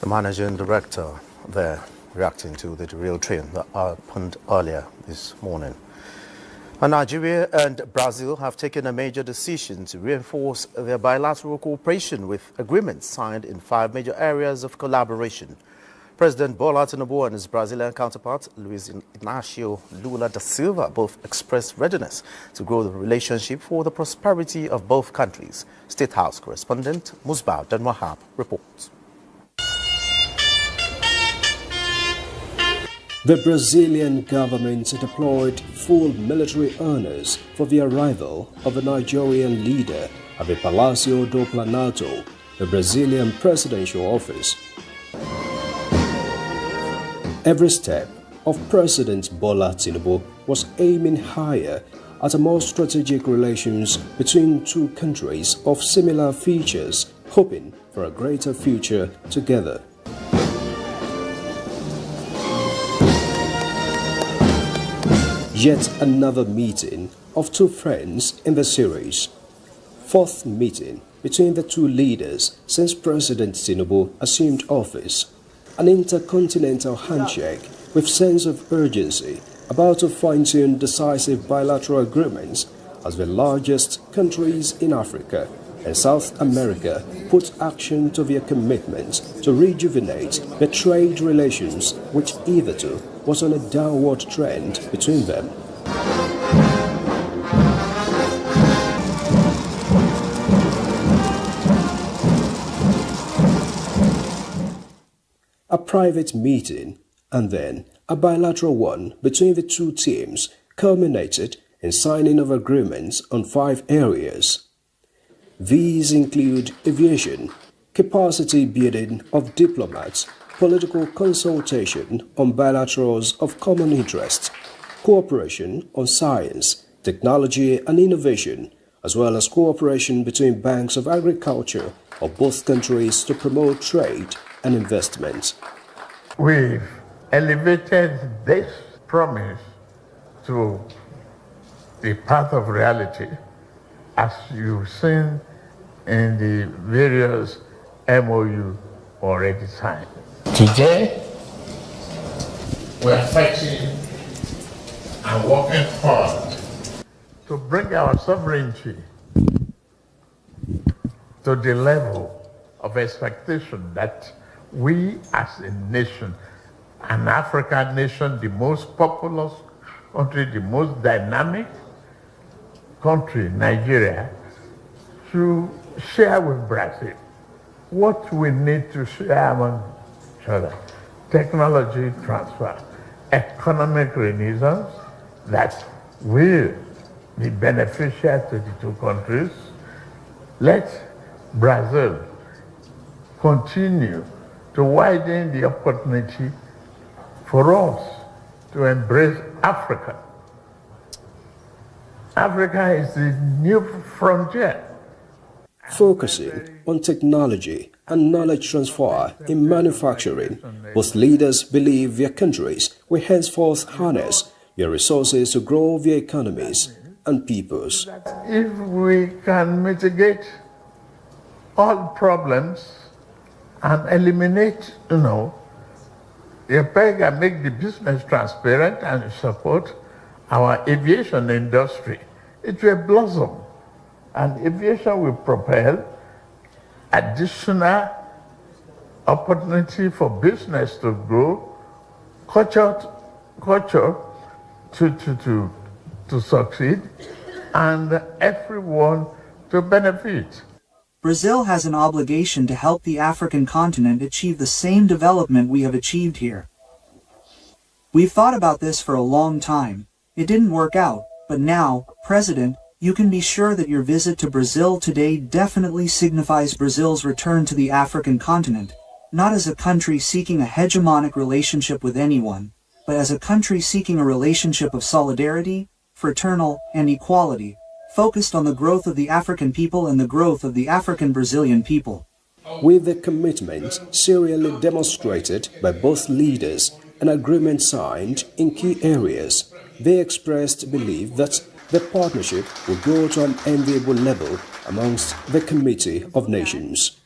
The managing director there reacting to the derailed train that happened earlier this morning. And Nigeria and Brazil have taken a major decision to reinforce their bilateral cooperation with agreements signed in 5 major areas of collaboration. President Bola Tinubu and his Brazilian counterpart, Luiz Inácio Lula da Silva, both expressed readiness to grow the relationship for the prosperity of both countries. State House correspondent Musbah Denwahab reports. The Brazilian government deployed full military honors for the arrival of the Nigerian leader at the Palácio do Planalto, the Brazilian presidential office. Every step of President Bola Tinubu was aiming higher at a more strategic relations between two countries of similar features, hoping for a greater future together. Yet another meeting of two friends in the series. Fourth meeting between the two leaders since President Tinubu assumed office. An intercontinental handshake with sense of urgency about to fine-tune decisive bilateral agreements as the largest countries in Africa and South America put action to their commitment to rejuvenate the trade relations which hitherto was on a downward trend between them. A private meeting and then a bilateral one between the two teams culminated in signing of agreements on 5 areas. These include aviation, capacity building of diplomats, political consultation on bilaterals of common interest, cooperation on science, technology and innovation, as well as cooperation between banks of agriculture of both countries to promote trade and investment. We've elevated this promise to the path of reality, as you've seen in the various MOU already signed. Today, we are fighting and working hard to bring our sovereignty to the level of expectation that we as a nation, an African nation, the most populous country, the most dynamic country, Nigeria, to share with Brazil what we need to share among each other. Technology transfer, economic renaissance that will be beneficial to the two countries. Let Brazil continue to widen the opportunity for us to embrace Africa. Africa is the new frontier. Focusing on technology and knowledge transfer in manufacturing, both leaders believe their countries will henceforth harness their resources to grow their economies and peoples. If we can mitigate all problems and eliminate, the peg and make the business transparent and support our aviation industry, it will blossom. And aviation will propel additional opportunity for business to grow, culture to succeed, and everyone to benefit. Brazil has an obligation to help the African continent achieve the same development we have achieved here. We've thought about this for a long time. It didn't work out, but now, President, you can be sure that your visit to Brazil today definitely signifies Brazil's return to the African continent, not as a country seeking a hegemonic relationship with anyone, but as a country seeking a relationship of solidarity, fraternal, and equality, focused on the growth of the African people and the growth of the African Brazilian people. With the commitment serially demonstrated by both leaders and agreement signed in key areas, they expressed belief that the partnership will go to an enviable level amongst the Committee of Nations.